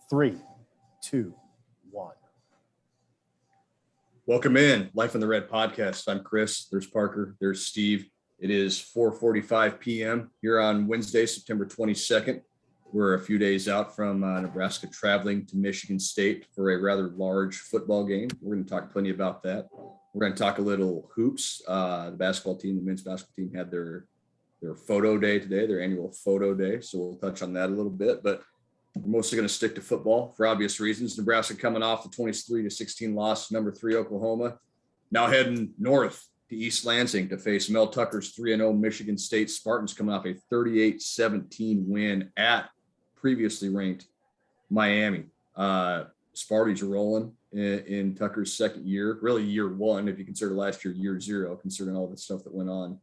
3, 2, 1. Welcome in Life in the Red podcast. I'm Chris. There's Parker. There's Steve. It is 4:45 p.m. here on Wednesday, September 22nd. We're a few days out from Nebraska traveling to Michigan State for a rather large football game. We're going to talk plenty about that. We're going to talk a little hoops. The basketball team, the men's basketball team had their photo day today, their annual photo day. So we'll touch on that a little bit, but we're mostly going to stick to football for obvious reasons. Nebraska coming off the 23-16 loss, number 3 Oklahoma, now heading north to East Lansing to face Mel Tucker's 3-0 Michigan State Spartans, coming off a 38-17 win at previously ranked Miami. Sparty's rolling in Tucker's second year, really year one, if you consider last year, year 0, considering all the stuff that went on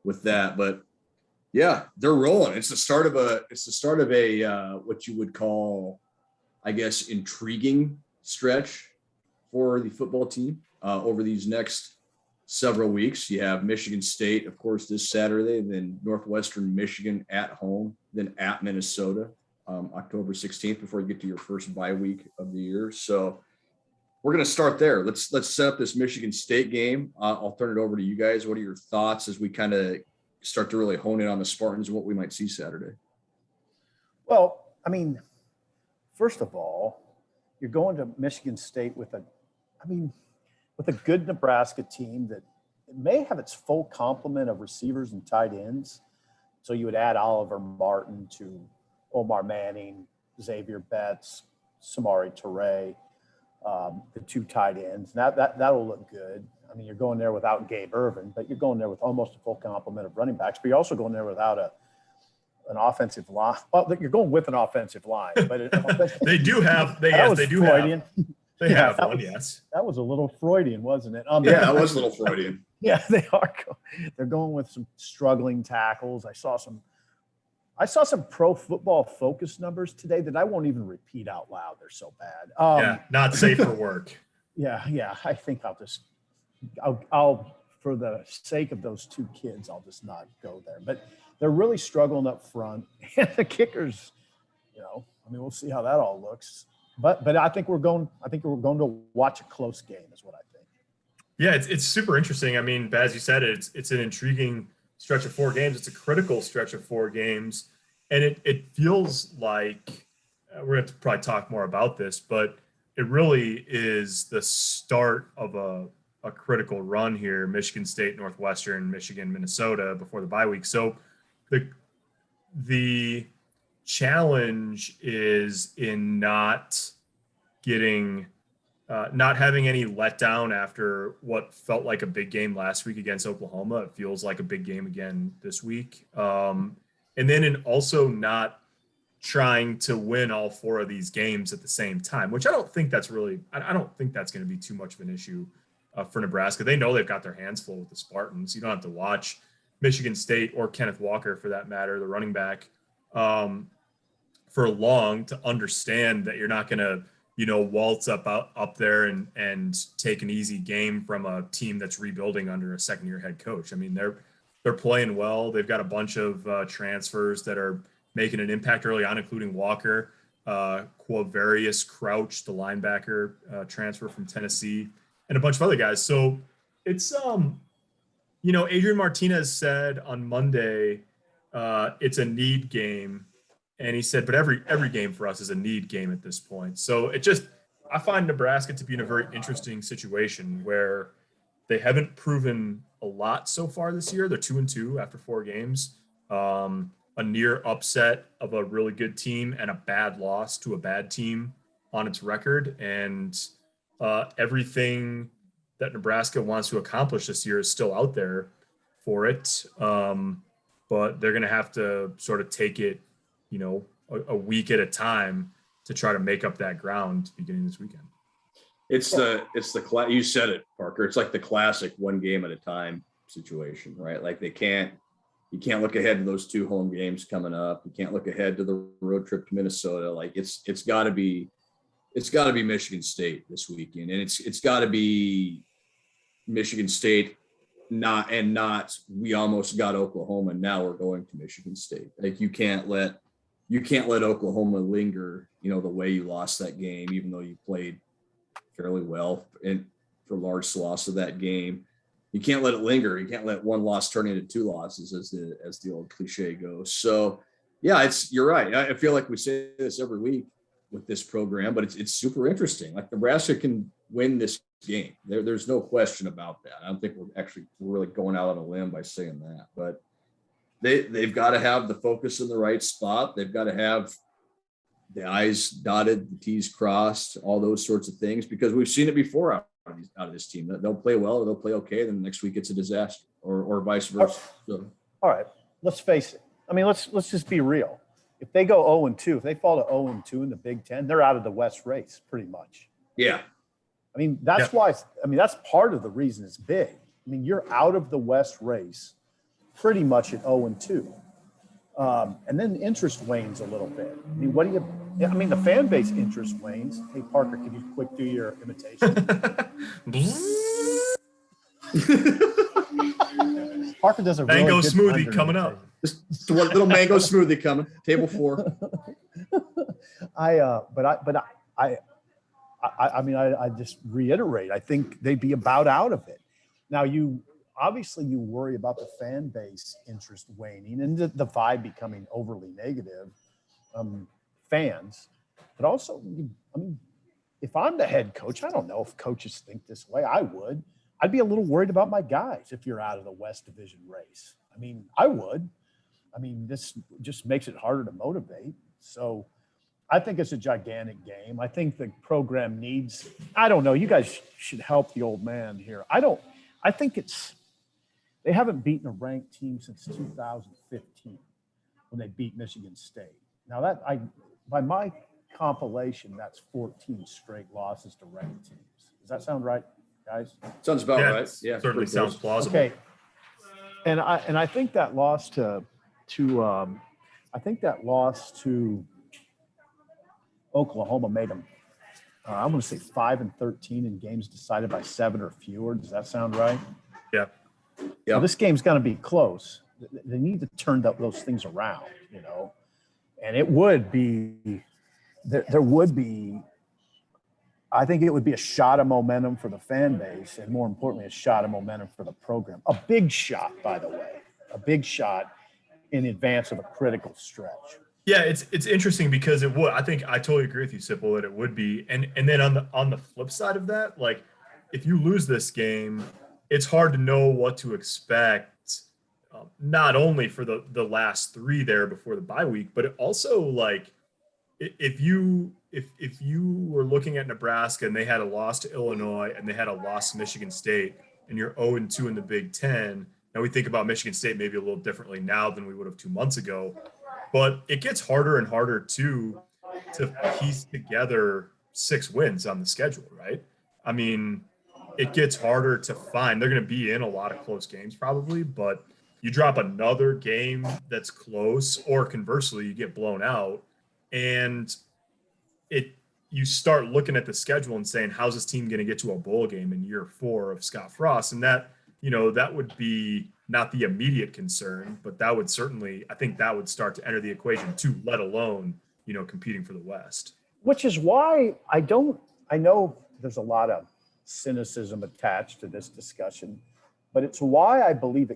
with that. But yeah, they're rolling. It's the start of a what you would call, I guess, intriguing stretch for the football team over these next several weeks. You have Michigan State, of course, this Saturday, then Northwestern Michigan at home, then at Minnesota, October 16th, before you get to your first bye week of the year. So we're going to start there. Let's set up this Michigan State game. I'll turn it over to you guys. What are your thoughts as we kind of start to really hone in on the Spartans and what we might see Saturday? Well, I mean, first of all, you're going to Michigan State with a good Nebraska team that may have its full complement of receivers and tight ends. So you would add Oliver Martin to Omar Manning, Xavier Betts, Samari Toure, the 2 tight ends. That'll look good. I mean, you're going there without Gabe Irvin, but you're going there with almost a full complement of running backs. But you're also going there without an offensive line. Well, you're going with an offensive line, but they do have. They have one. Yes, that was a little Freudian, wasn't it? Yeah, that was a little Freudian. Yeah, they are. They're going with some struggling tackles. I saw some Pro Football Focus numbers today that I won't even repeat out loud. They're so bad. Not safe for work. Yeah. I think I'll for the sake of those 2 kids, I'll just not go there. But they're really struggling up front, and the kickers, we'll see how that all looks. But I think we're going to watch a close game, is what I think. Yeah, it's super interesting. I mean, as you said, it's an intriguing stretch of 4 games. It's a critical stretch of 4 games, and it feels like we're going to probably talk more about this, but it really is the start of a critical run here. Michigan State, Northwestern, Michigan, Minnesota before the bye week. So the challenge is in not having any letdown after what felt like a big game last week against Oklahoma. It feels like a big game again this week. And then in also not trying to win all 4 of these games at the same time, which I don't think that's going to be too much of an issue for Nebraska. They know they've got their hands full with the Spartans. You don't have to watch Michigan State or Kenneth Walker, for that matter, the running back, for long to understand that you're not going to, waltz up there and take an easy game from a team that's rebuilding under a second-year head coach. I mean, they're playing well. They've got a bunch of transfers that are making an impact early on, including Walker, Quavarius Crouch, the linebacker transfer from Tennessee, and a bunch of other guys. So it's, Adrian Martinez said on Monday, it's a need game. And he said, but every game for us is a need game at this point. So I find Nebraska to be in a very interesting situation where they haven't proven a lot so far this year. They're 2-2 after 4 games. A near upset of a really good team and a bad loss to a bad team on its record. And everything that Nebraska wants to accomplish this year is still out there for it. But they're going to have to sort of take it, a week at a time to try to make up that ground beginning this weekend. You said it, Parker. It's like the classic 1 game at a time situation, right? Like you can't look ahead to those 2 home games coming up. You can't look ahead to the road trip to Minnesota. Like it's got to be Michigan State this weekend, and it's got to be Michigan State. Not we almost got Oklahoma. Now we're going to Michigan State. Like you can't let you can't let Oklahoma linger, the way you lost that game, even though you played fairly well and for large swaths of that game. You can't let it linger. You can't let one loss turn into two losses, as the old cliche goes. So, yeah, you're right. I feel like we say this every week with this program, but it's super interesting. Like Nebraska can win this game. There's no question about that. I don't think we're really going out on a limb by saying that, but they've got to have the focus in the right spot. They've got to have the I's dotted, the T's crossed, all those sorts of things, because we've seen it before out of this team. They'll play well or they'll play okay, then the next week it's a disaster, or vice versa. So. All right, let's face it. I mean, let's just be real. If they go 0-2, if they fall to 0-2 in the Big Ten, they're out of the West race pretty much. Yeah. I mean, that's why. I mean, that's part of the reason it's big. I mean, you're out of the West race pretty much at 0-2. And then interest wanes a little bit. I mean, the fan base interest wanes. Hey, Parker, can you quick do your imitation? Parker does a really mango good smoothie coming up. Just one little mango smoothie coming. Table 4. I just reiterate, I think they'd be about out of it. Now, you worry about the fan base interest waning and the vibe becoming overly negative, fans, but also, if I'm the head coach, I don't know if coaches think this way. I'd be a little worried about my guys if you're out of the West Division race. I mean, I would. I mean, this just makes it harder to motivate. So I think it's a gigantic game. I think the program needs, I don't know, you guys should help the old man here. I think they haven't beaten a ranked team since 2015 when they beat Michigan State. Now by my compilation, that's 14 straight losses to ranked teams. Does that sound right, guys? Sounds about right. Yeah, certainly sounds plausible. Okay, and I think that loss to Oklahoma made them, I'm going to say 5-13 in games decided by 7 or fewer. Does that sound right? Yeah. Yeah. Well, this game's going to be close. They need to turn those things around, and it would be. There would be, I think it would be a shot of momentum for the fan base, and more importantly, a shot of momentum for the program. A big shot, by the way, a big shot in advance of a critical stretch. Yeah, it's interesting because it would. I think I totally agree with you, Sipple, that it would be. And then on the flip side of that, like if you lose this game, it's hard to know what to expect. Not only for the last 3 there before the bye week, but it also like. If you were looking at Nebraska and they had a loss to Illinois and they had a loss to Michigan State and you're 0-2 in the Big Ten, now we think about Michigan State maybe a little differently now than we would have 2 months ago, but it gets harder and harder to piece together 6 wins on the schedule, right? I mean, it gets harder to find. They're going to be in a lot of close games probably, but you drop another game that's close, or conversely, you get blown out. And you start looking at the schedule and saying, how's this team going to get to a bowl game in year 4 of Scott Frost? And that would be not the immediate concern, but that would certainly, I think that would start to enter the equation too, let alone, competing for the West. Which is why I know there's a lot of cynicism attached to this discussion, but it's why I believe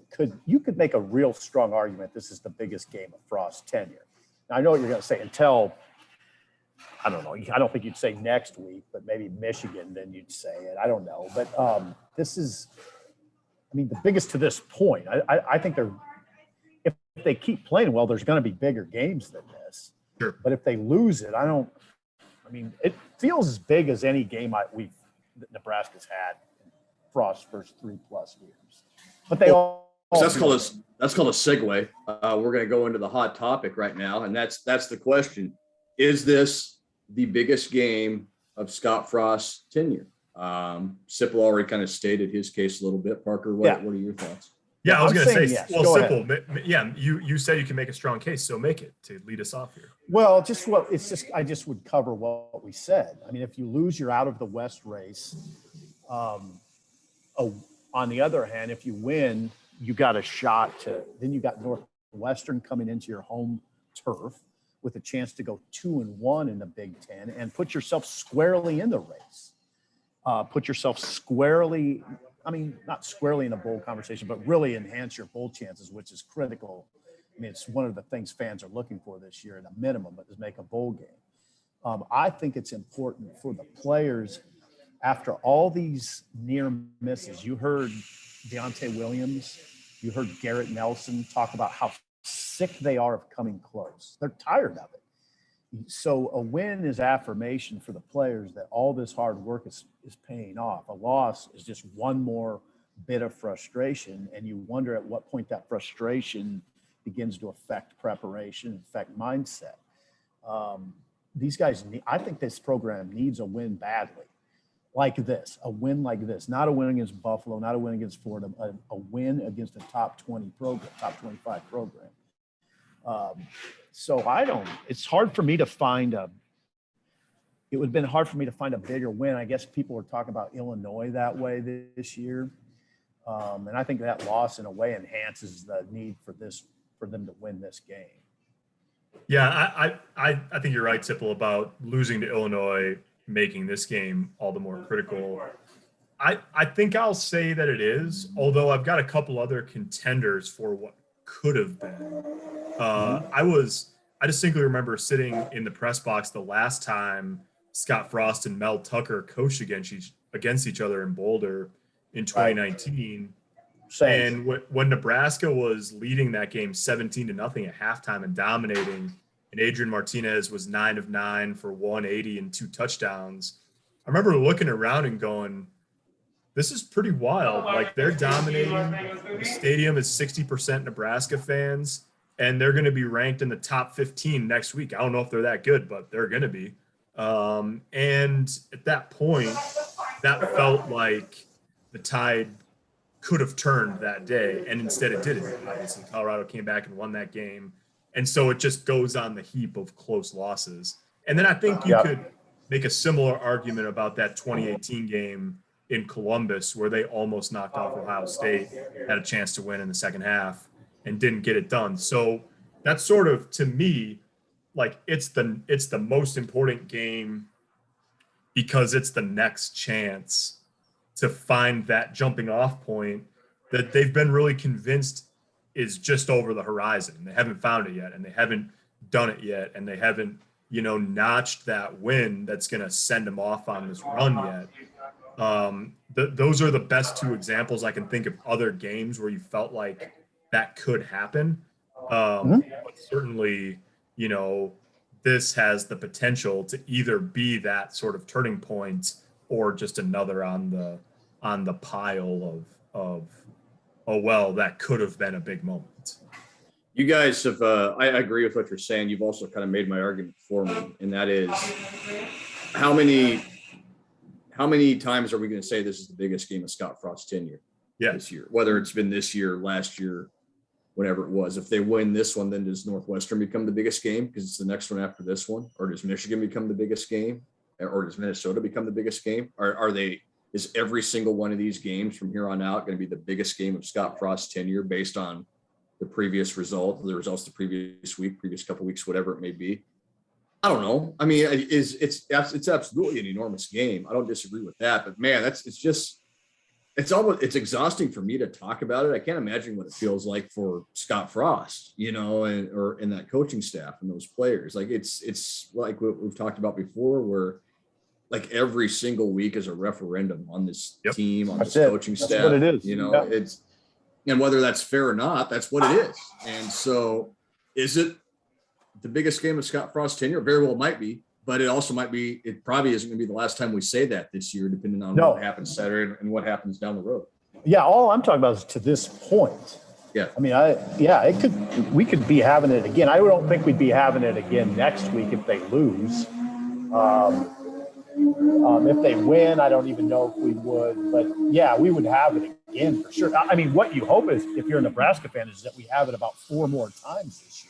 you could make a real strong argument this is the biggest game of Frost's tenure. I know what you're going to say until, I don't know, I don't think you'd say next week, but maybe Michigan, then you'd say it. I don't know. But this is, the biggest to this point. I think if they keep playing well, there's going to be bigger games than this. Sure. But if they lose it, it feels as big as any game that Nebraska's had in Frost's first 3+ years. But they all. So that's called a segue. We're going to go into the hot topic right now, and that's the question: is this the biggest game of Scott Frost's tenure? Sipple already kind of stated his case a little bit. Parker, what are your thoughts? Yeah, I was going to say, yes. Well, Sipple, yeah, you said you can make a strong case, so make it to lead us off here. Well, I just would cover what we said. If you lose, you're out of the West race. On the other hand, if you win, you got a shot then you got Northwestern coming into your home turf, with a chance to go 2-1 in the Big Ten and put yourself squarely in the race. Put yourself squarely, I mean, not squarely in a bowl conversation, but really enhance your bowl chances, which is critical. I mean, it's one of the things fans are looking for this year at a minimum, but is make a bowl game. I think it's important for the players after all these near misses. You heard Deontay Williams, you heard Garrett Nelson talk about how sick they are of coming close. They're tired of it. So a win is affirmation for the players that all this hard work is paying off. A loss is just one more bit of frustration, and you wonder at what point that frustration begins to affect preparation, affect mindset. These guys need, I think this program needs a win badly, like this, a win like this, not a win against Buffalo, not a win against Florida, a win against a top 20 program, top 25 program. So it's hard for me to find it would have been hard for me to find a bigger win. I guess people were talking about Illinois that way this year. And I think that loss in a way enhances the need for them to win this game. Yeah, I think you're right, Tipple, about losing to Illinois, making this game all the more critical. I think I'll say that it is, although I've got a couple other contenders for what could have been. I distinctly remember sitting in the press box the last time Scott Frost and Mel Tucker coached against each other in Boulder in 2019. Right. And when Nebraska was leading that game 17-0 at halftime and dominating, and Adrian Martinez was 9 of 9 for 180 and 2 touchdowns, I remember looking around and going, this is pretty wild. Like, they're dominating. The stadium is 60% Nebraska fans, and they're going to be ranked in the top 15 next week. I don't know if they're that good, but they're going to be. And at that point, that felt like the tide could have turned that day, and instead it didn't. Obviously, Colorado came back and won that game. And so it just goes on the heap of close losses. And then I think you could make a similar argument about that 2018 game in Columbus, where they almost knocked off Ohio State, had a chance to win in the second half and didn't get it done. So that's sort of, to me, like it's the most important game because it's the next chance to find that jumping off point that they've been really convinced is just over the horizon. They haven't found it yet, and they haven't done it yet, and they haven't, notched that win that's going to send them off on this run yet. Those are the best two examples I can think of other games where you felt like that could happen. But certainly, this has the potential to either be that sort of turning point or just another on the pile of oh, well, that could have been a big moment. You guys have, I agree with what you're saying. You've also kind of made my argument for me, and that is how many times are we going to say this is the biggest game of Scott Frost's tenure this year, whether it's been this year, last year, whatever it was. If they win this one, then does Northwestern become the biggest game because it's the next one after this one? Or does Michigan become the biggest game? Or does Minnesota become the biggest game? Is every single one of these games from here on out going to be the biggest game of Scott Frost's tenure based on the previous result, the results the previous week, previous couple of weeks, whatever it may be? I don't know. I mean, it's absolutely an enormous game. I don't disagree with that, but man, it's exhausting for me to talk about it. I can't imagine what it feels like for Scott Frost, or in that coaching staff and those players. Like it's like what we've talked about before, where like every single week is a referendum on this team, on this coaching staff. That's what it is. And whether that's fair or not, that's what it is. And so is it the biggest game of Scott Frost's tenure? Very well might be, but it also might be, it probably isn't going to be the last time we say that this year, depending on what happens Saturday and what happens down the road. Yeah. All I'm talking about is to this point. Yeah. I mean, we could be having it again. I don't think we'd be having it again next week if they lose. If they win, I don't even know if we would, but yeah, we would have it again for sure. I mean, what you hope is, if you're a Nebraska fan, is that we have it about 4 more times this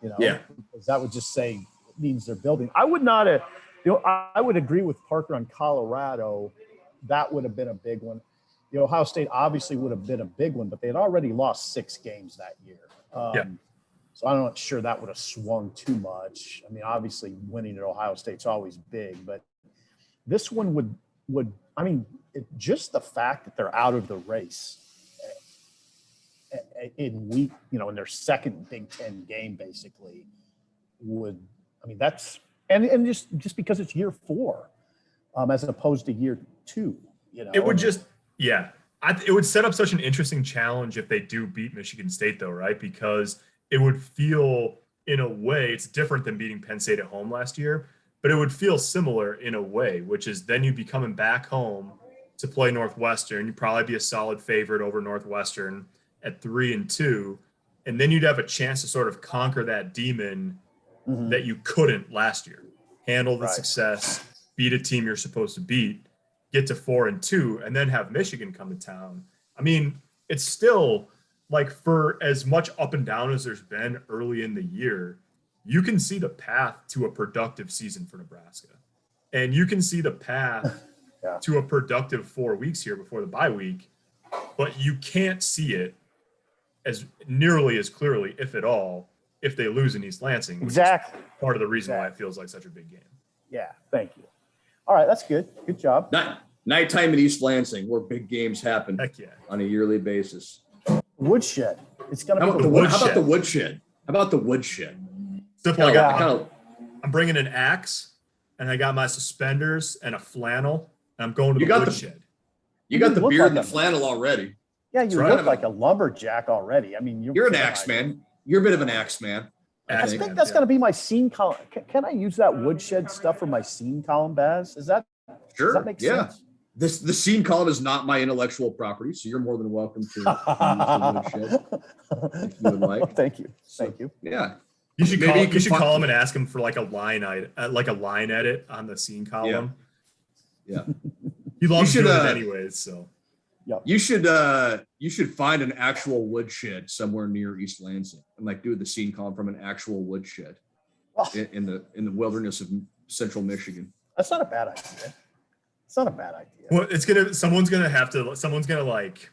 year, because that would just say it means they're building. I would not have, I would agree with Parker on Colorado. That would have been a big one. Ohio State obviously would have been a big one, but they had already lost 6 games that year. So I'm not sure that would have swung too much. I mean, obviously winning at Ohio State's always big, but this one would I mean, just the fact that they're out of the race in week, in their second Big Ten game, basically, that's and just because it's year 4, as opposed to year 2, It would just, yeah. It would set up such an interesting challenge if they do beat Michigan State, though, right? Because it would feel, in a way, it's different than beating Penn State at home last year, but it would feel similar in a way, which is then you'd be coming back home to play Northwestern. You'd probably be a solid favorite over Northwestern at 3-2, and then you'd have a chance to sort of conquer that demon that you couldn't last year. Handle the success, beat a team you're supposed to beat, get to 4-2, and then have Michigan come to town. I mean, it's still like, for as much up and down as there's been early in the year, you can see the path to a productive season for Nebraska. And you can see the path to a productive 4 weeks here before the bye week, but you can't see it as nearly as clearly, if at all, if they lose in East Lansing. Exactly. Part of the reason why it feels like such a big game. Yeah, thank you. All right, that's good. Good job. Nighttime in East Lansing, where big games happen on a yearly basis. Woodshed. It's going to be How about the woodshed? How about the woodshed? Simple. I'm bringing an axe, and I got my suspenders and a flannel, and I'm going to the woodshed. You got the beard and the flannel already. Yeah, you look like a lumberjack already. I mean, you're an axe man. You're a bit of an axe man. I think that's going to be my scene column. Can I use that woodshed stuff for my scene column, Baz? Does that make sense? The scene column is not my intellectual property, so you're more than welcome to use the woodshed if you would like. Oh, thank you. Thank you. Yeah. You should call him and ask him for like a line edit on the scene column. Yeah. He loves doing it anyways, so. Yep. You should find an actual woodshed somewhere near East Lansing and do the scene column from an actual woodshed in the wilderness of central Michigan. That's not a bad idea. It's not a bad idea. Well, someone's gonna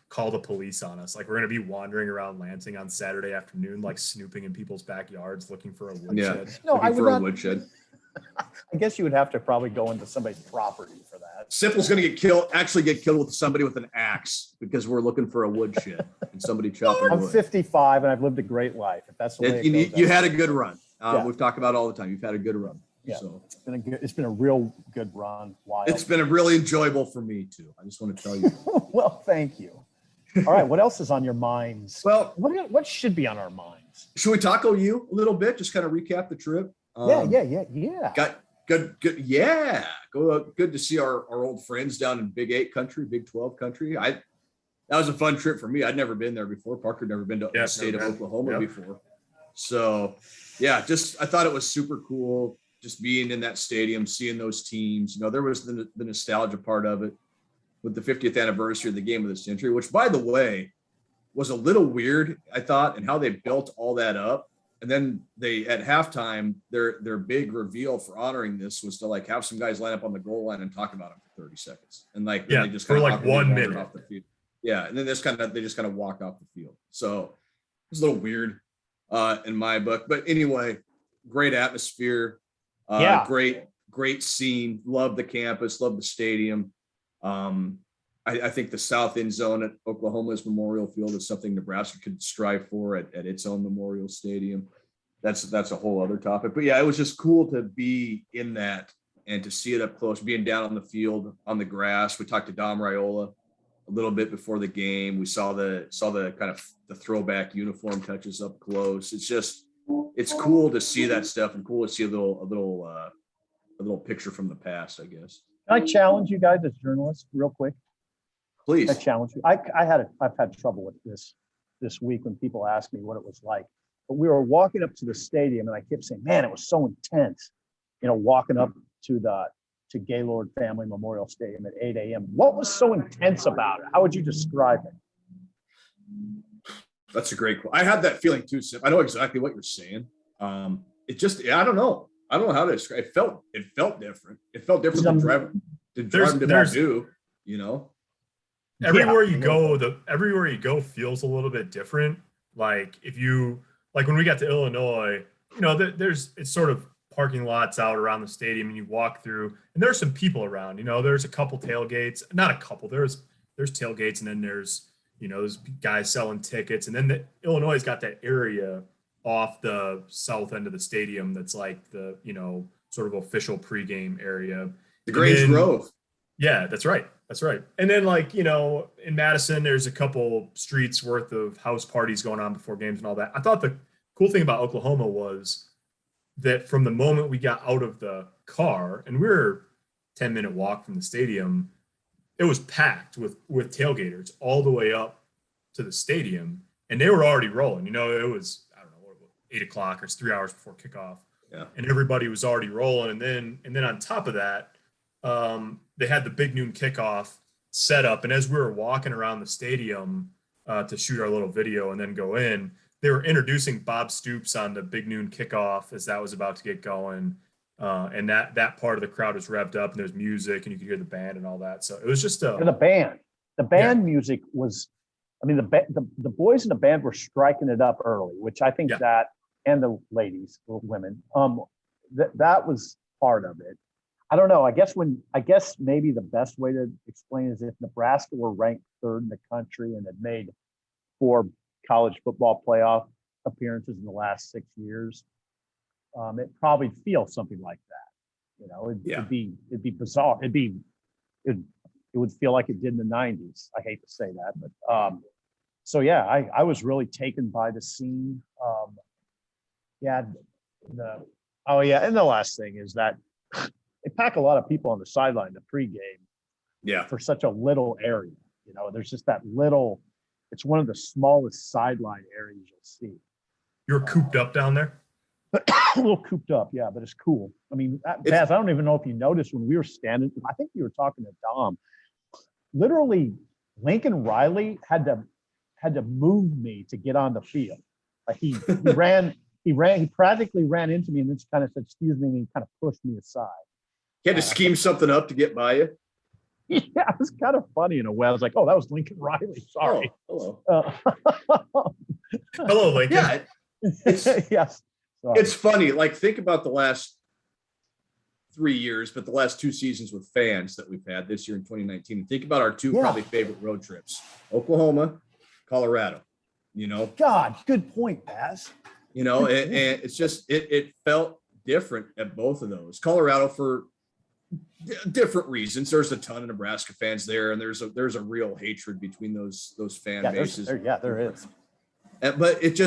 call the police on us. Like, we're gonna be wandering around Lansing on Saturday afternoon, snooping in people's backyards looking for a woodshed. Yeah. No, I would not. Woodshed. I guess you would have to probably go into somebody's property for that. Simple's going to get killed with somebody with an axe because we're looking for a woodshed and somebody chopping wood. I'm 55 and I've lived a great life. If that's the way you had a good run. We've talked about it all the time. You've had a good run. Yeah, so it's been a real good run. Wild. It's been really enjoyable for me too. I just want to tell you. Well, thank you. All right, what else is on your minds? Well, what should be on our minds? Should we talk OU a little bit? Just kind of recap the trip. Yeah. Got good. Yeah, good to see our old friends down in Big 8 country, Big 12 country. That was a fun trip for me. I'd never been there before. Parker never been to the state of Oklahoma before. So, yeah, I thought it was super cool just being in that stadium, seeing those teams. There was the nostalgia part of it with the 50th anniversary of the game of the century, which, by the way, was a little weird, I thought, and how they built all that up. And then they, at halftime, their big reveal for honoring this was to have some guys line up on the goal line and talk about it for 30 seconds. And they just for 1 minute off the field. Yeah. And then they just kind of walk off the field. So it's a little weird in my book, but anyway, great atmosphere. Great scene. Love the campus, love the stadium. I think the south end zone at Oklahoma's Memorial Field is something Nebraska could strive for at its own Memorial Stadium. That's a whole other topic. But yeah, it was just cool to be in that and to see it up close, being down on the field, on the grass. We talked to Dom Raiola a little bit before the game. We saw the kind of the throwback uniform touches up close. It's cool to see that stuff and cool to see a little picture from the past, I guess. Can I challenge you guys as journalists real quick? Please. I challenge you. I've had trouble with this week when people ask me what it was like. But we were walking up to the stadium and I kept saying, man, it was so intense. Walking up to Gaylord Family Memorial Stadium at 8 a.m. What was so intense about it? How would you describe it? That's a great question. I had that feeling too, Sim. I know exactly what you're saying. It just, I don't know. I don't know how to describe it. It felt different. It felt different than driving to Purdue, Everywhere you go feels a little bit different. Like if you like when we got to Illinois, it's sort of parking lots out around the stadium, and you walk through, and there's some people around. There's a couple tailgates, not a couple. There's tailgates, and then there's guys selling tickets, and then Illinois got that area off the south end of the stadium that's like the sort of official pregame area. The Grange Grove. Yeah, that's right. That's right. And then in Madison, there's a couple streets worth of house parties going on before games and all that. I thought the cool thing about Oklahoma was that from the moment we got out of the car, and we were 10-minute walk from the stadium, it was packed with tailgaters all the way up to the stadium, and they were already rolling. It was, I don't know, 8 o'clock or it's 3 hours before kickoff. Yeah. And everybody was already rolling. And then on top of that, they had the big noon kickoff set up. And as we were walking around the stadium to shoot our little video and then go in, they were introducing Bob Stoops on the big noon kickoff as that was about to get going. And that part of the crowd was revved up, and there's music, and you could hear the band and all that. So it was just the band music was, the boys in the band were striking it up early, which I think that, and the ladies or women, that was part of it. I don't know. I guess maybe the best way to explain is if Nebraska were ranked third in the country and had made 4 college football playoff appearances in the last 6 years, it probably feels something like that. It'd be bizarre. It would feel like it did in the 90s. I hate to say that, but so yeah, I was really taken by the scene. And the last thing is that they pack a lot of people on the sideline the pregame. Yeah. For such a little area, there's just that little. It's one of the smallest sideline areas you'll see. You're cooped up down there. A little cooped up, yeah, but it's cool. Baz, I don't even know if you noticed when we were standing. I think you were talking to Dom. Literally, Lincoln Riley had to move me to get on the field. Like he practically ran into me and then just kind of said, "Excuse me," and he kind of pushed me aside. He had to scheme something up to get by you. Yeah, it was kind of funny in a way. I was like, "Oh, that was Lincoln Riley." Sorry. Oh, hello. Hello, Lincoln. Yeah. Yes. Sorry. It's funny. Like, think about the last 3 years, but the last 2 seasons with fans that we've had this year in 2019. And think about our 2 probably favorite road trips: Oklahoma, Colorado. God, good point, Baz. And it's just it felt different at both of those. Colorado for different reasons. There's a ton of Nebraska fans there, and there's a real hatred between those fan bases. There is. But it's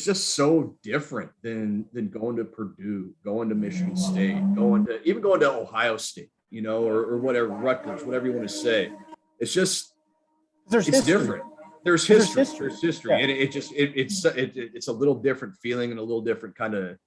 just so different than going to Purdue, going to Michigan State, going to Ohio State, or whatever, Rutgers, whatever you want to say. It's just it's different. There's history. There's history. Yeah. It's a little different feeling and a little different kind of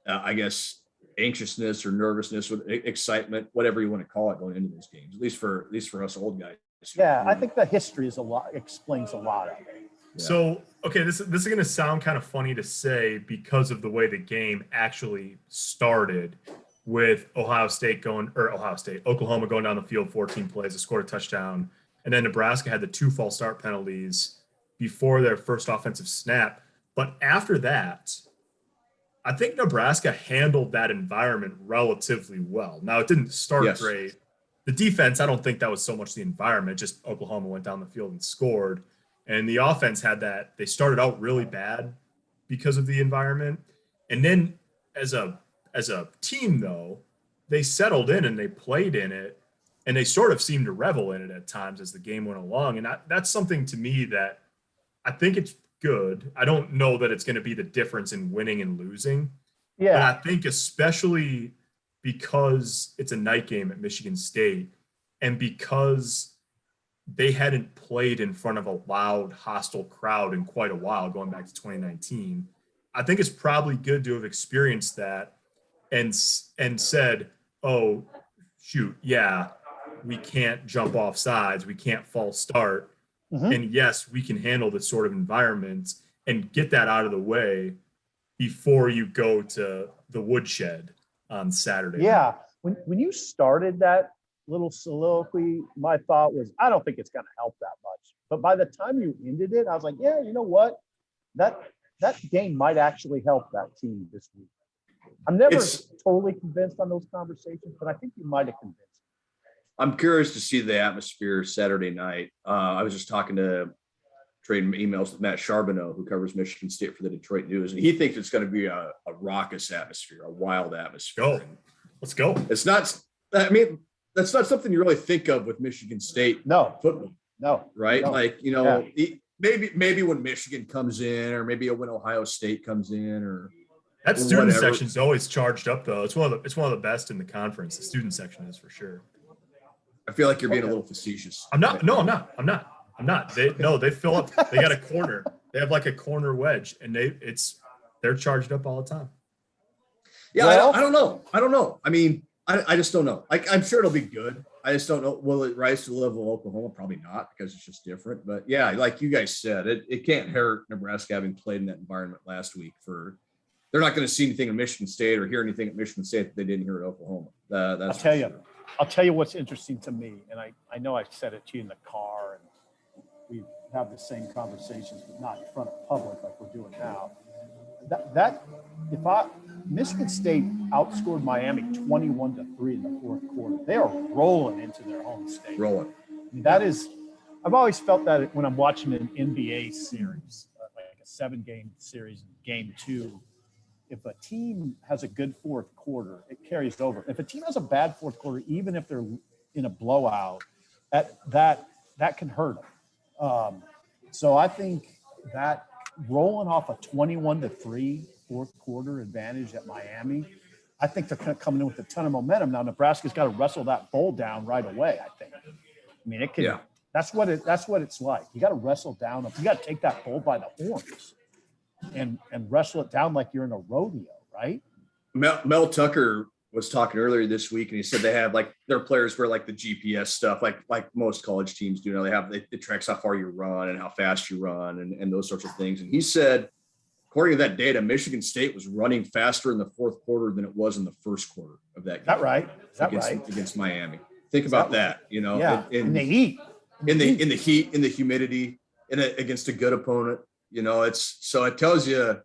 I guess anxiousness or nervousness or excitement, whatever you want to call it, going into those games. At least for us old guys. Yeah, I think the history explains a lot of it. Yeah. So, okay, this is going to sound kind of funny to say because of the way the game actually started, with Oklahoma going down the field 14 plays, they scored a touchdown, and then Nebraska had the 2 false start penalties before their first offensive snap. But after that, I think Nebraska handled that environment relatively well. Now, it didn't start great. The defense, I don't think that was so much the environment, just Oklahoma went down the field and scored. And the offense had that. They started out really bad because of the environment. And then as a team, though, they settled in and they played in it, and they sort of seemed to revel in it at times as the game went along. And that's something to me that I think it's good. I don't know that it's going to be the difference in winning and losing. Yeah. But I think especially because it's a night game at Michigan State, and because they hadn't played in front of a loud, hostile crowd in quite a while, going back to 2019. I think it's probably good to have experienced that and said, oh, shoot, yeah, we can't jump off sides. We can't false start. Mm-hmm. And yes, we can handle this sort of environment and get that out of the way before you go to the woodshed on Saturday. Yeah. When you started that little soliloquy, my thought was, I don't think it's going to help that much. But by the time you ended it, I was like, yeah, you know what? That that game might actually help that team this week. I'm never totally convinced on those conversations, but I think you might have convinced me. I'm curious to see the atmosphere Saturday night. I was just trading emails with Matt Charbonneau, who covers Michigan State for the Detroit News, and he thinks it's going to be a raucous atmosphere, a wild atmosphere. Let's go. It's not. I mean, that's not something you really think of with Michigan State football. No. Right? No. Like, maybe when Michigan comes in, or maybe when Ohio State comes in, or that student section is always charged up, though. It's one of the best in the conference. The student section is for sure. I feel like you're being a little facetious. I'm not. No, I'm not. They fill up. They got a corner. They have like a corner wedge, and they're charged up all the time. Yeah, well, I don't know. I mean, I just don't know. I'm sure it'll be good. I just don't know. Will it rise to the level of Oklahoma? Probably not, because it's just different. But yeah, like you guys said, it can't hurt Nebraska having played in that environment last week. They're not going to see anything at Michigan State or hear anything at Michigan State that they didn't hear at Oklahoma. I'll tell you what's interesting to me, and I know I said it to you in the car, and we have the same conversations, but not in front of public like we're doing now. Michigan State outscored Miami 21-3 in the fourth quarter. They are rolling into their home state. Rolling. I mean, I've always felt that when I'm watching an NBA series, like a 7-game series, game 2, if a team has a good fourth quarter, it carries over. If a team has a bad fourth quarter, even if they're in a blowout, that can hurt them. So I think that rolling off a 21-3 fourth quarter advantage at Miami, I think they're coming in with a ton of momentum. Now Nebraska's got to wrestle that bowl down right away. I think. I mean, it can. Yeah. That's what it's like. You got to wrestle down. You got to take that bull by the horns, and wrestle it down like you're in a rodeo, right? Mel Tucker was talking earlier this week, and he said they have like their players wear like the GPS stuff, like most college teams do. It tracks how far you run and how fast you run and those sorts of things. And he said, according to that data, Michigan State was running faster in the fourth quarter than it was in the first quarter of that game. Is that right? Against Miami. Think about that. Yeah. In the heat. In the heat, in the humidity, against a good opponent. It tells you,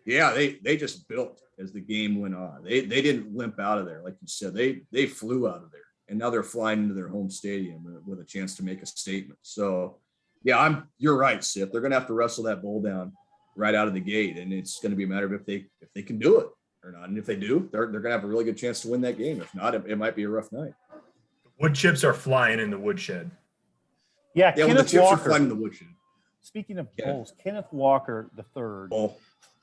yeah, they just built as the game went on. They didn't limp out of there, like you said. They flew out of there, and now they're flying into their home stadium with a chance to make a statement. So, yeah, you're right, Sip. They're going to have to wrestle that bowl down right out of the gate, and it's going to be a matter of if they can do it or not. And if they do, they're going to have a really good chance to win that game. If not, it might be a rough night. Wood chips are flying in the woodshed. Yeah, Kenneth Walker. Are flying in the woodshed. Speaking of bowls, Kenneth Walker III,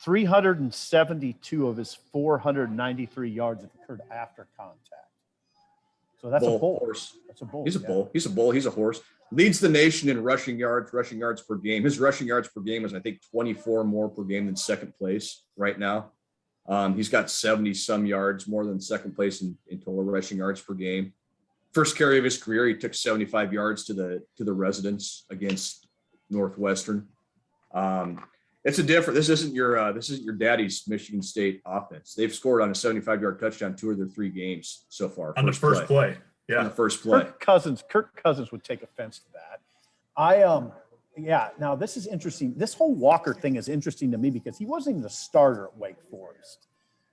372 of his 493 yards have occurred after contact. So that's a bull. Horse. That's a bull. He's a bull. He's a bull. He's a horse. Leads the nation in rushing yards per game. His rushing yards per game is, I think, 24 more per game than second place right now. He's got 70-some yards more than second place in total rushing yards per game. First carry of his career, he took 75 yards to the residents against Northwestern. It's a different. This isn't your daddy's Michigan State offense. They've scored on a 75-yard touchdown 2 of their 3 games so far. On the first play. Yeah. On the first play. Kirk Cousins would take offense to that. Now this is interesting. This whole Walker thing is interesting to me because he wasn't even the starter at Wake Forest.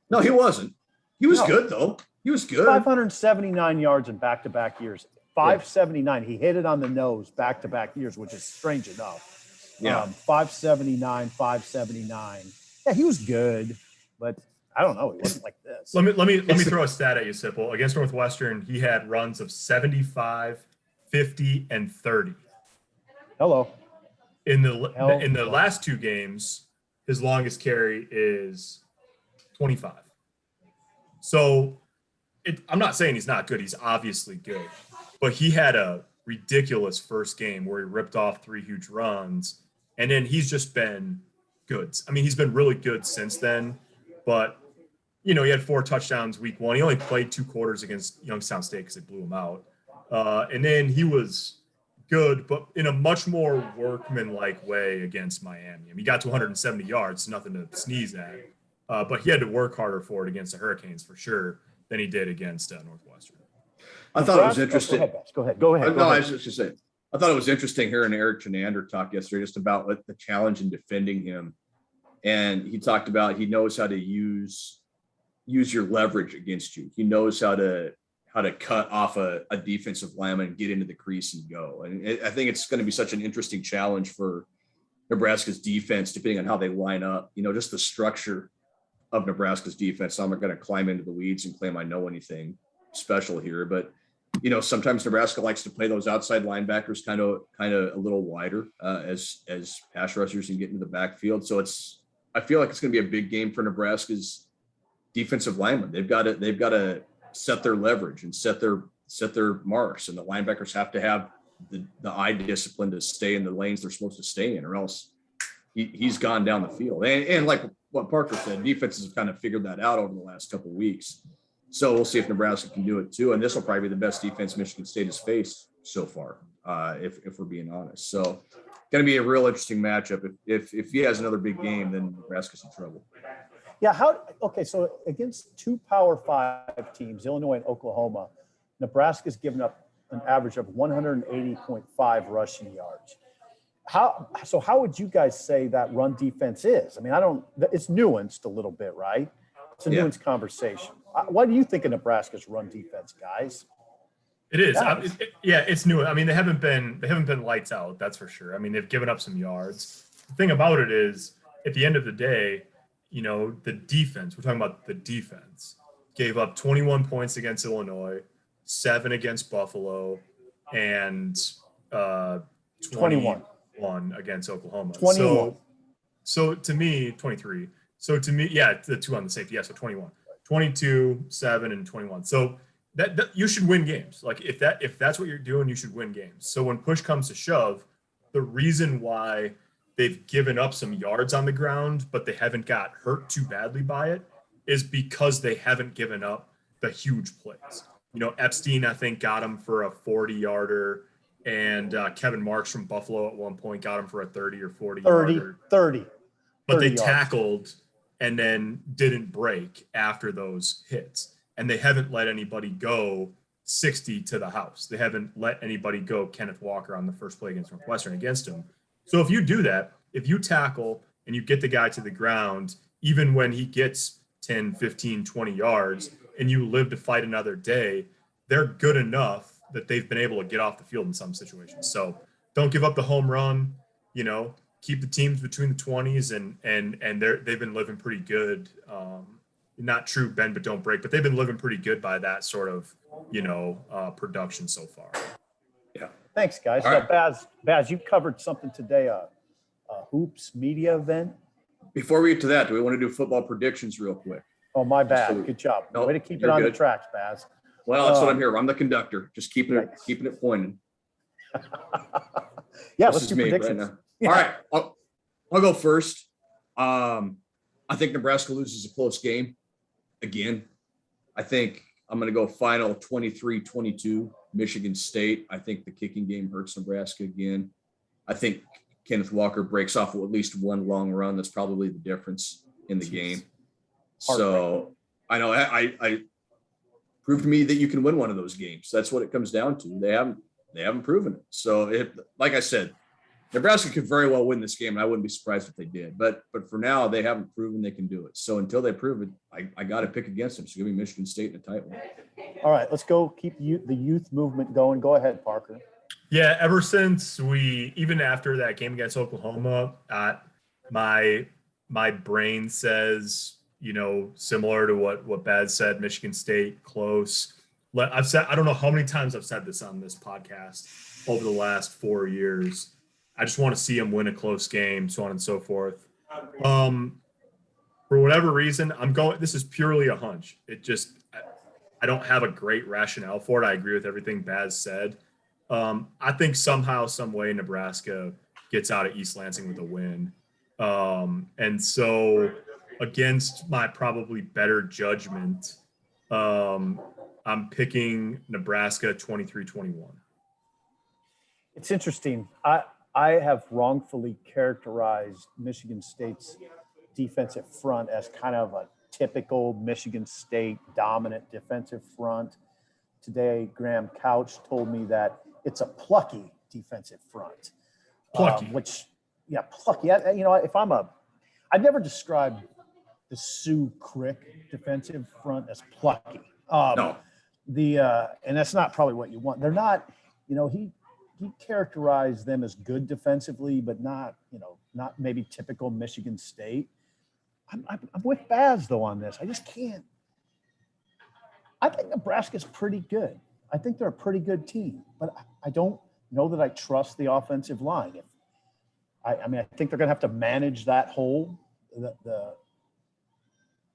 No, he wasn't. He was good though. He was good. 579 yards in back-to-back years. 579. He hit it on the nose back-to-back years, which is strange enough. Yeah. 579. Yeah, he was good, but I don't know. He wasn't like this. Let me throw a stat at you, Sipple. Against Northwestern, he had runs of 75, 50, and 30. Hello. In the last 2 games, his longest carry is 25. So I'm not saying he's not good. He's obviously good. But he had a ridiculous first game where he ripped off 3 huge runs. And then he's just been good. I mean, he's been really good since then. But, he had 4 touchdowns week 1. He only played 2 quarters against Youngstown State because they blew him out. And then he was good, but in a much more workman-like way against Miami. I mean, he got to 170 yards, nothing to sneeze at. But he had to work harder for it against the Hurricanes for sure than he did against Northwestern. I thought it was interesting. Go ahead. I was just going to say, I thought it was interesting hearing Eric Chenander talk yesterday just about the challenge in defending him. And he talked about he knows how to use your leverage against you. He knows how to cut off a defensive lineman and get into the crease and go. And I think it's going to be such an interesting challenge for Nebraska's defense, depending on how they line up. Just the structure of Nebraska's defense. I'm not going to climb into the weeds and claim I know anything special here, but sometimes Nebraska likes to play those outside linebackers kind of a little wider as pass rushers and get into the backfield. So I feel like it's going to be a big game for Nebraska's defensive linemen. They've got to set their leverage and set their marks, and the linebackers have to have the eye discipline to stay in the lanes they're supposed to stay in, or else he's gone down the field. And like what Parker said, defenses have kind of figured that out over the last couple of weeks. So we'll see if Nebraska can do it too. And this will probably be the best defense Michigan State has faced so far, if we're being honest. So going to be a real interesting matchup. If he has another big game, then Nebraska's in trouble. Yeah. So against 2 Power 5 teams, Illinois and Oklahoma, Nebraska's given up an average of 180.5 rushing yards. How would you guys say that run defense is? I mean, it's nuanced a little bit, right? It's a nuanced conversation. What do you think of Nebraska's run defense, guys? It is. It's new. I mean, they haven't been lights out. That's for sure. I mean, they've given up some yards. The thing about it is, at the end of the day, the defense. We're talking about the defense. Gave up 21 points against Illinois, 7 against Buffalo, and 21 against Oklahoma. 21. So to me, 23. So to me, the 2 on the safety. Yeah, so 21. 22, 7, and 21. So that you should win games. Like if that's what you're doing, you should win games. So when push comes to shove, the reason why they've given up some yards on the ground, but they haven't got hurt too badly by it, is because they haven't given up the huge plays. Epstein, I think, got him for a 40-yarder, and Kevin Marks from Buffalo at one point got him for a 30 or 40-yarder. 30. But they yards. tackled and then didn't break after those hits. And they haven't let anybody go 60 to the house. They haven't let anybody go Kenneth Walker on the first play against Northwestern against him. So if you do that, if you tackle and you get the guy to the ground, even when he gets 10, 15, 20 yards, and you live to fight another day, they're good enough that they've been able to get off the field in some situations. So don't give up the home run, keep the teams between the 20s, and they've been living pretty good. Not true bend but don't break, but they've been living pretty good by that sort of production so far. Yeah. Thanks, guys. All right. Baz, you covered something today, a hoops media event. Before we get to that, do we want to do football predictions real quick? Oh, my bad. Good job. No, way to keep it you're on good. the tracks, Baz. Well, that's what I'm here. I'm the conductor, just keeping it pointing. Yeah, this let's is do me predictions. right now. Yeah. All right, I'll go first. I think Nebraska loses a close game again. I think I'm going to go final 23-22 Michigan State. I think the kicking game hurts Nebraska again. I think Kenneth Walker breaks off at least one long run. That's probably the difference in the game. So I know I proved to me that you can win one of those games. That's what it comes down to. They haven't proven it. So like I said, Nebraska could very well win this game, and I wouldn't be surprised if they did. But for now, they haven't proven they can do it. So until they prove it, I got to pick against them. So give me Michigan State in a tight one. All right, let's go keep the youth movement going. Go ahead, Parker. Yeah, ever since even after that game against Oklahoma, my brain says, similar to what Baz said, Michigan State close. I don't know how many times I've said this on this podcast over the last 4 years. I just want to see them win a close game, so on and so forth. For whatever reason, this is purely a hunch. I don't have a great rationale for it. I agree with everything Baz said. I think somehow, some way, Nebraska gets out of East Lansing with a win. And so against my probably better judgment, I'm picking Nebraska 23-21. It's interesting. I have wrongfully characterized Michigan State's defensive front as kind of a typical Michigan State dominant defensive front. Today, Graham Couch told me that it's a plucky defensive front. Plucky. Plucky. If I'm I'd never describe the Sioux Crick defensive front as plucky. No. And that's not probably what you want. They're not, he characterized them as good defensively, but not maybe typical Michigan State. I'm with Baz though on this. I just can't. I think Nebraska's pretty good. I think they're a pretty good team, but I don't know that I trust the offensive line. I think they're going to have to manage that hole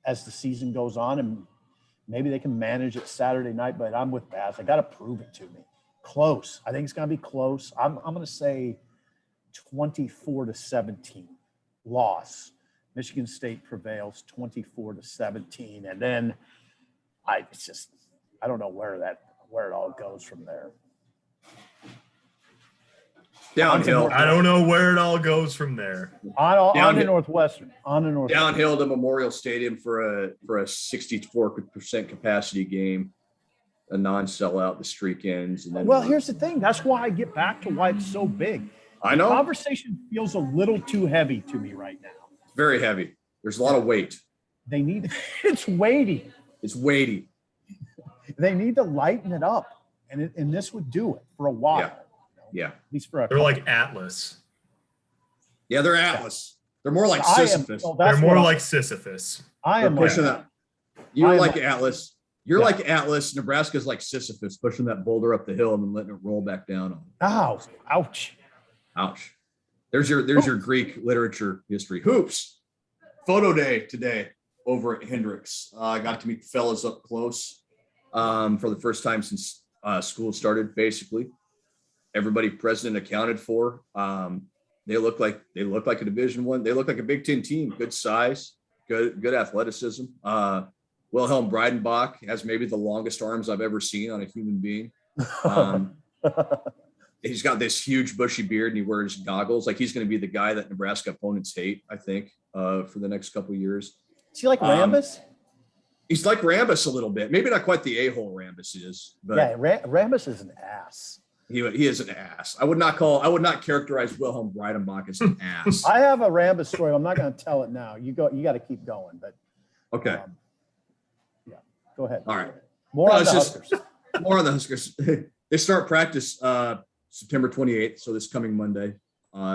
as the season goes on, and maybe they can manage it Saturday night. But I'm with Baz. I got to prove it to me. Close. I think it's going to be close. I'm going to say 24-17 loss. Michigan State prevails 24-17, and then I don't know where it all goes from there. Downhill. I don't know where it all goes from there. On the Northwestern. Downhill to Memorial Stadium for a 64% capacity game, a non-sellout. The streak ends. And then here's the thing. That's why I get back to why it's so big. I know. The conversation feels a little too heavy to me right now. It's very heavy. There's a lot of weight. It's weighty. It's weighty. They need to lighten it up, and this would do it for a while. Yeah. At least for they're like Atlas. Yeah, they're Atlas. They're more like Sisyphus. They're more like Sisyphus. I am pushing that. You're like Atlas. You're like Atlas. Nebraska's like Sisyphus, pushing that boulder up the hill and then letting it roll back down on it. Ouch. There's your Greek literature history. Hoops. Photo day today over at Hendricks. I got to meet the fellas up close for the first time since school started, basically. Everybody present and accounted for. They look like a Division I. They look like a Big Ten team. Good size, good athleticism. Wilhelm Breidenbach has maybe the longest arms I've ever seen on a human being. He's got this huge bushy beard and he wears goggles. Like he's going to be the guy that Nebraska opponents hate, I think, for the next couple of years. Is he like Rambus? He's like Rambus a little bit. Maybe not quite the a-hole Rambus is, but Rambus is an ass. He is an ass. I would not characterize Wilhelm Breidenbach as an ass. I have a Rambus story. I'm not going to tell it now. You got to keep going, but okay. Go ahead. All right. More on the Huskers. More on the Huskers. They start practice September 28th, so this coming Monday.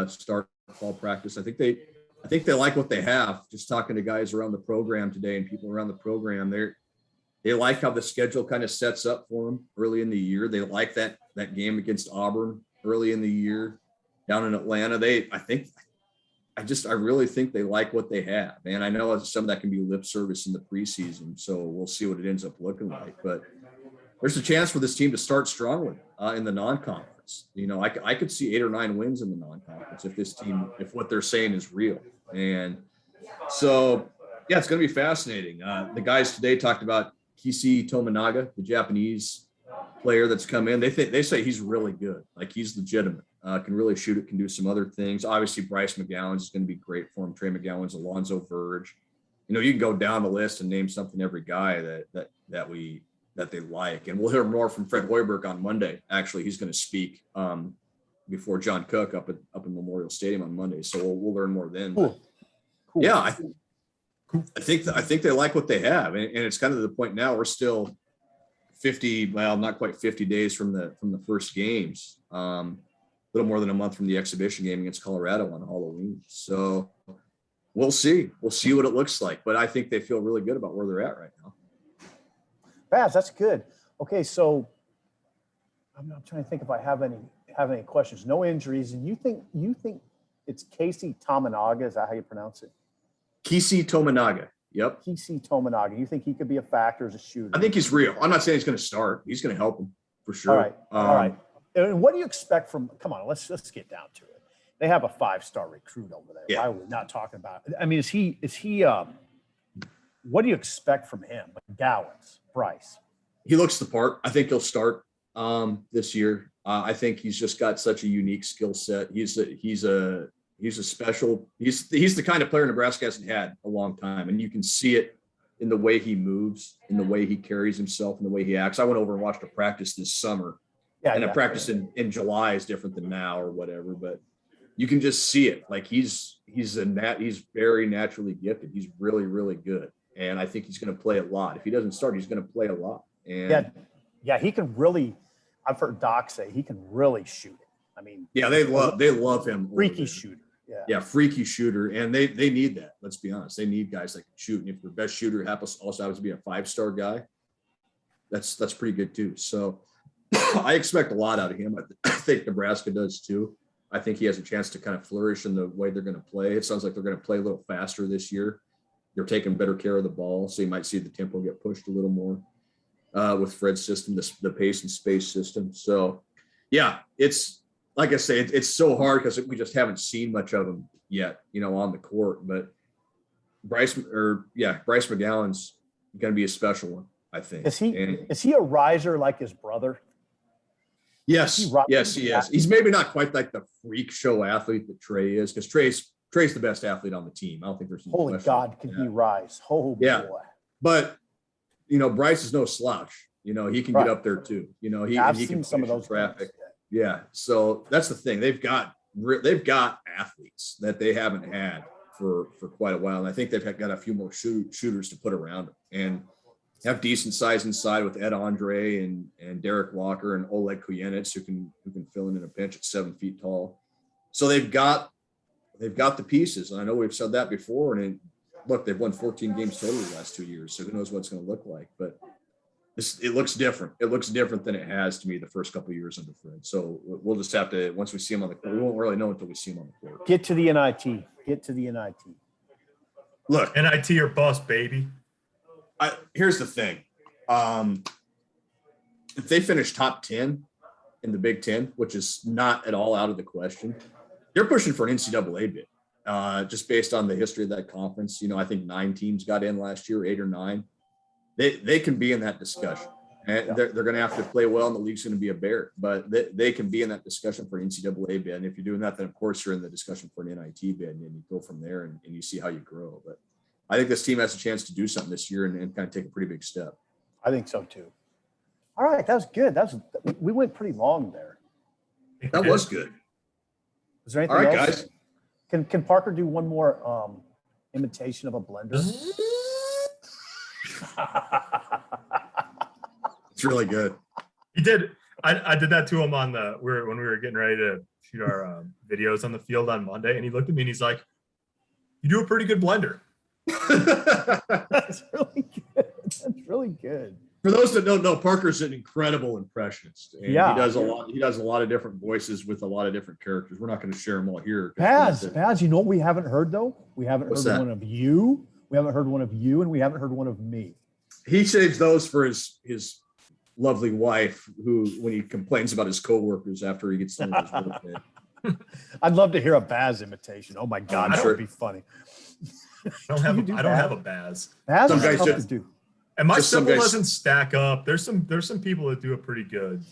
Start fall practice. I think they like what they have. Just talking to guys around the program today and people around the program, they like how the schedule kind of sets up for them early in the year. They like that game against Auburn early in the year down in Atlanta. I really think they like what they have. And I know some of that can be lip service in the preseason, so we'll see what it ends up looking like. But there's a chance for this team to start strongly in the non-conference. I could see 8 or 9 wins in the non-conference if what they're saying is real. And so, yeah, it's going to be fascinating. The guys today talked about Kisi Tominaga, the Japanese player that's come in. They say he's really good. Like he's legitimate. Can really shoot it, can do some other things. Obviously, Bryce McGowan's is going to be great for him. Trey McGowan's, Alonzo Verge. You can go down the list and name something every guy that they like. And we'll hear more from Fred Hoiberg on Monday. Actually, he's going to speak before John Cook up in Memorial Stadium on Monday. So we'll learn more then. Cool. Yeah, I think they like what they have, and it's kind of the point now. We're still 50, well, not quite 50 days from the first games. A little more than a month from the exhibition game against Colorado on Halloween. So we'll see. We'll see what it looks like. But I think they feel really good about where they're at right now. Baz, that's good. Okay, so I'm trying to think if I have any questions. No injuries, and you think it's Casey Tominaga? Is that how you pronounce it? Kisi Tominaga. Yep. Kisi Tominaga. You think he could be a factor as a shooter? I think he's real. I'm not saying he's going to start. He's going to help him for sure. All right. And what do you expect from? Come on, let's get down to it. They have a 5-star recruit over there. Yeah. Why are we not talking about it? I mean, is he? What do you expect from him? Gowans, Bryce. He looks the part. I think he'll start this year. I think he's just got such a unique skill set. He's the kind of player Nebraska hasn't had a long time, and you can see it in the way he moves, in the way he carries himself, in the way he acts. I went over and watched a practice this summer. A practice in July is different than now or whatever, but you can just see it. Like he's very naturally gifted. He's really, really good. And I think he's going to play a lot. If he doesn't start, he's going to play a lot. And yeah, he can really, I've heard Doc say he can really shoot it. I mean, yeah, they love him. Freaky shooter. Yeah, freaky shooter. And they need that. Let's be honest. They need guys that can shoot. And if your best shooter happens to be a 5-star guy, that's pretty good too. So I expect a lot out of him. I think Nebraska does too. I think he has a chance to kind of flourish in the way they're going to play. It sounds like they're going to play a little faster this year. They're taking better care of the ball. So you might see the tempo get pushed a little more with Fred's system, the pace and space system. So yeah, it's like I say, it's so hard because we just haven't seen much of him yet, on the court. But Bryce McGowan's going to be a special one, I think. Is he a riser like his brother? Yes, he is. He's maybe not quite like the freak show athlete that Trey is, because Trey's the best athlete on the team. I don't think there's any holy question God, can he rise? Oh yeah. Boy. But Bryce is no slouch. He can get up there too. I've he seen can some of those traffic. guys. Yeah. So that's the thing. They've got athletes that they haven't had for quite a while, and I think they've got a few more shooters to put around them, and have decent size inside with Ed Andre and Derek Walker and Oleg Kuyenets who can fill in a pinch at 7 feet tall. So they've got the pieces. And I know we've said that before. And look, they've won 14 games total the last 2 years. So who knows what it's going to look like, but it looks different. It looks different than it has to me the first couple of years under Fred. So we'll just have to, once we see him on the court, we won't really know until we see him on the court. Get to the NIT. Look, NIT or bust, baby. Here's the thing. If they finish top 10 in the Big Ten, which is not at all out of the question, they're pushing for an NCAA bid. Just based on the history of that conference. I think 9 teams got in last year, 8 or 9. They can be in that discussion. And they're going to have to play well, and the league's going to be a bear. But they can be in that discussion for an NCAA bid. And if you're doing that, then of course you're in the discussion for an NIT bid, and you go from there and you see how you grow. But I think this team has a chance to do something this year and kind of take a pretty big step. I think so too. All right, that was good. We went pretty long there. That was good. Is there anything All right, else? guys. Can Parker do one more imitation of a blender? It's really good. He did. I did that to him when we were getting ready to shoot our videos on the field on Monday, and he looked at me and he's like, "You do a pretty good blender." That's really good. For those that don't know, Parker's an incredible impressionist. And yeah. He does a lot of different voices with a lot of different characters. We're not going to share them all here. Paz, you know what we haven't heard though? We haven't heard one of you. We haven't heard one of you, and we haven't heard one of me. He saves those for his lovely wife, who, when he complains about his coworkers after he gets done with his work day. I'd love to hear a Baz imitation. Oh my God, that would be funny. I don't have a Baz. Baz Some is guys tough just to do. And my symbol doesn't stack up. There's some people that do a pretty good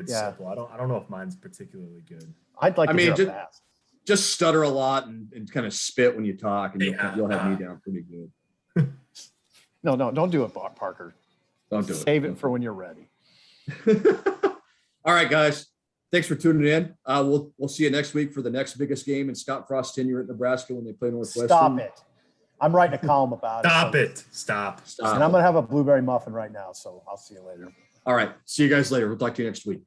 symbol. I don't know if mine's particularly good. I'd like to hear a Baz. Just stutter a lot and kind of spit when you talk, and you'll have me down pretty good. No, don't do it, Parker. Don't do it. Save it for when you're ready. All right, guys. Thanks for tuning in. We'll see you next week for the next biggest game in Scott Frost's tenure at Nebraska when they play Northwestern. Stop it. I'm writing a column about it. Stop. And I'm going to have a blueberry muffin right now, so I'll see you later. All right. See you guys later. We'll talk to you next week.